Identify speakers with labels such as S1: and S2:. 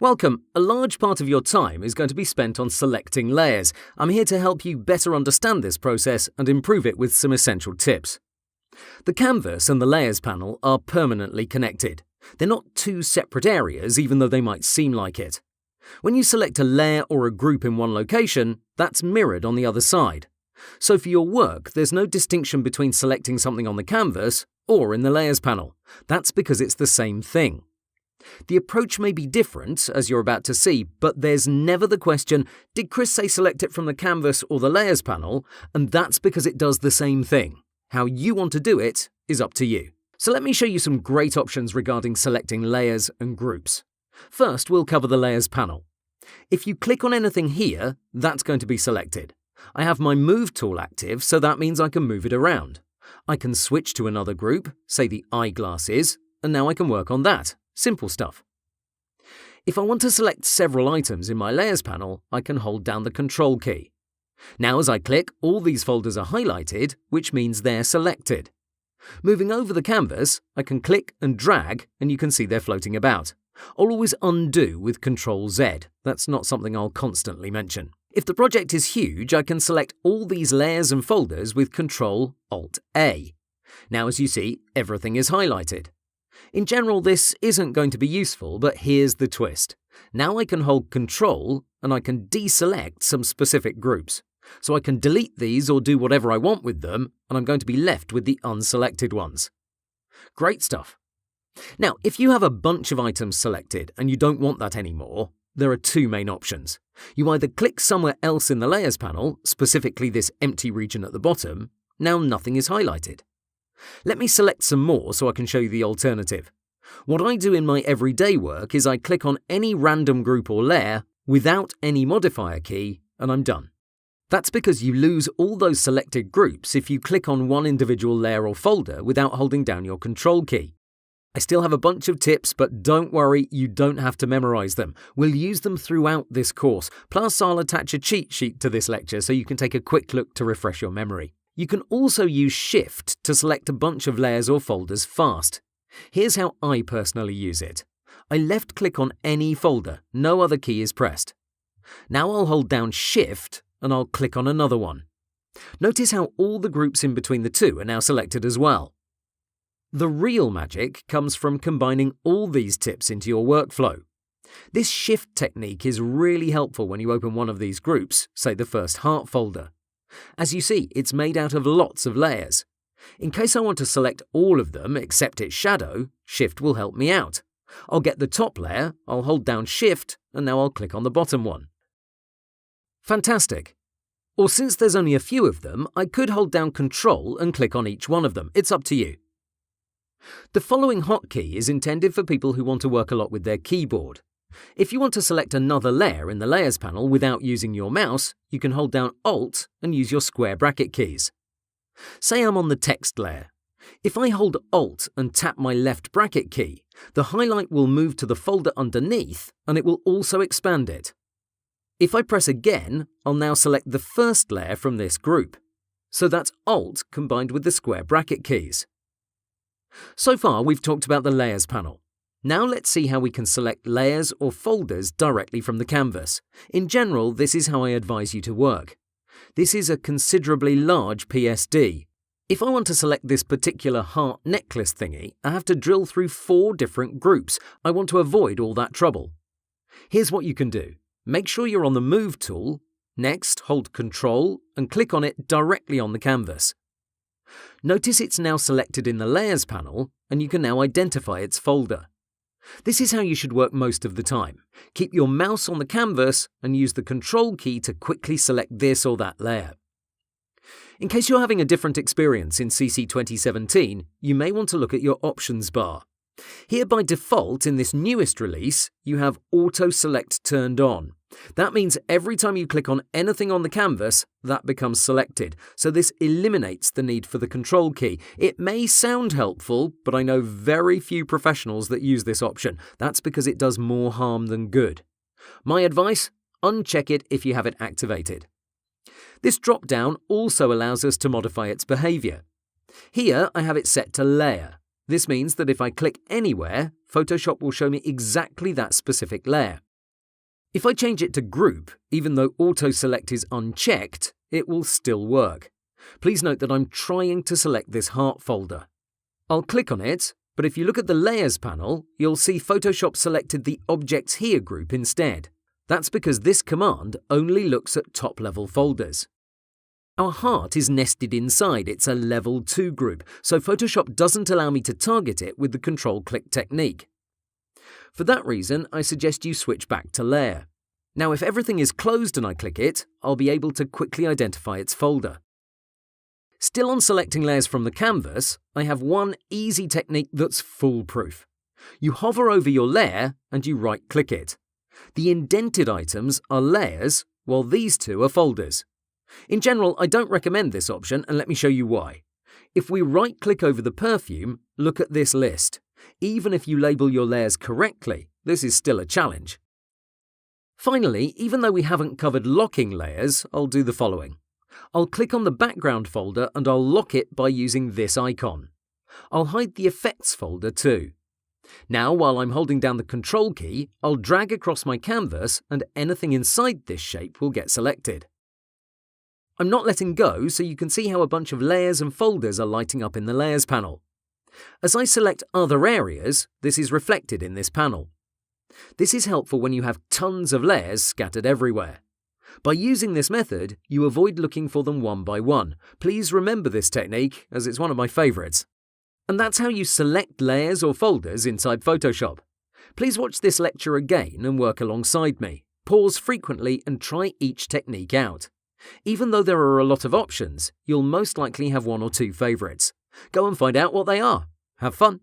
S1: Welcome. A large part of your time is going to be spent on selecting layers. I'm here to help you better understand this process and improve it with some essential tips. The canvas and the layers panel are permanently connected. They're not two separate areas, even though they might seem like it. When you select a layer or a group in one location, that's mirrored on the other side. So for your work, there's no distinction between selecting something on the canvas or in the layers panel. That's because it's the same thing. The approach may be different, as you're about to see, but there's never the question, did Chris say select it from the canvas or the layers panel? And that's because it does the same thing. How you want to do it is up to you. So let me show you some great options regarding selecting layers and groups. First, we'll cover the layers panel. If you click on anything here, that's going to be selected. I have my Move tool active, so that means I can move it around. I can switch to another group, say the eyeglasses, and now I can work on that. Simple stuff. If I want to select several items in my layers panel, I can hold down the Control key. Now as I click, all these folders are highlighted, which means they're selected. Moving over the canvas, I can click and drag, and you can see they're floating about. I'll always undo with Control Z. That's not something I'll constantly mention. If the project is huge, I can select all these layers and folders with Control Alt A. Now as you see, everything is highlighted. In general, this isn't going to be useful, but here's the twist. Now I can hold Control and I can deselect some specific groups. So I can delete these or do whatever I want with them, and I'm going to be left with the unselected ones. Great stuff. Now, if you have a bunch of items selected and you don't want that anymore, there are two main options. You either click somewhere else in the layers panel, specifically this empty region at the bottom. Now nothing is highlighted. Let me select some more so I can show you the alternative. What I do in my everyday work is I click on any random group or layer without any modifier key, and I'm done. That's because you lose all those selected groups if you click on one individual layer or folder without holding down your Control key. I still have a bunch of tips, but don't worry, you don't have to memorize them. We'll use them throughout this course, plus I'll attach a cheat sheet to this lecture so you can take a quick look to refresh your memory. You can also use Shift to select a bunch of layers or folders fast. Here's how I personally use it. I left-click on any folder, no other key is pressed. Now I'll hold down Shift and I'll click on another one. Notice how all the groups in between the two are now selected as well. The real magic comes from combining all these tips into your workflow. This Shift technique is really helpful when you open one of these groups, say the first heart folder. As you see, it's made out of lots of layers. In case I want to select all of them except its shadow, Shift will help me out. I'll get the top layer, I'll hold down Shift, and now I'll click on the bottom one. Fantastic. Or since there's only a few of them, I could hold down Control and click on each one of them. It's up to you. The following hotkey is intended for people who want to work a lot with their keyboard. If you want to select another layer in the Layers panel without using your mouse, you can hold down Alt and use your square bracket keys. Say I'm on the text layer. If I hold Alt and tap my left bracket key, the highlight will move to the folder underneath and it will also expand it. If I press again, I'll now select the first layer from this group. So that's Alt combined with the square bracket keys. So far, we've talked about the Layers panel. Now let's see how we can select layers or folders directly from the canvas. In general, this is how I advise you to work. This is a considerably large PSD. If I want to select this particular heart necklace thingy, I have to drill through 4 different groups. I want to avoid all that trouble. Here's what you can do. Make sure you're on the Move tool. Next, hold Control and click on it directly on the canvas. Notice it's now selected in the Layers panel, and you can now identify its folder. This is how you should work most of the time. Keep your mouse on the canvas and use the Control key to quickly select this or that layer. In case you're having a different experience in CC 2017, you may want to look at your options bar. Here by default in this newest release, you have Auto Select turned on. That means every time you click on anything on the canvas, that becomes selected, so this eliminates the need for the Control key. It may sound helpful, but I know very few professionals that use this option. That's because it does more harm than good. My advice? Uncheck it if you have it activated. This drop-down also allows us to modify its behavior. Here I have it set to Layer. This means that if I click anywhere, Photoshop will show me exactly that specific layer. If I change it to Group, even though Auto Select is unchecked, it will still work. Please note that I'm trying to select this Heart folder. I'll click on it, but if you look at the Layers panel, you'll see Photoshop selected the Objects Here group instead. That's because this command only looks at top-level folders. Our heart is nested inside, it's a level 2 group, so Photoshop doesn't allow me to target it with the Control-Click technique. For that reason, I suggest you switch back to Layer. Now, if everything is closed and I click it, I'll be able to quickly identify its folder. Still on selecting layers from the canvas, I have one easy technique that's foolproof. You hover over your layer and you right-click it. The indented items are layers, while these two are folders. In general, I don't recommend this option, and let me show you why. If we right-click over the perfume, look at this list. Even if you label your layers correctly, this is still a challenge. Finally, even though we haven't covered locking layers, I'll do the following. I'll click on the background folder and I'll lock it by using this icon. I'll hide the effects folder too. Now, while I'm holding down the Control key, I'll drag across my canvas and anything inside this shape will get selected. I'm not letting go, so you can see how a bunch of layers and folders are lighting up in the Layers panel. As I select other areas, this is reflected in this panel. This is helpful when you have tons of layers scattered everywhere. By using this method, you avoid looking for them one by one. Please remember this technique, as it's one of my favourites. And that's how you select layers or folders inside Photoshop. Please watch this lecture again and work alongside me. Pause frequently and try each technique out. Even though there are a lot of options, you'll most likely have one or two favourites. Go and find out what they are. Have fun!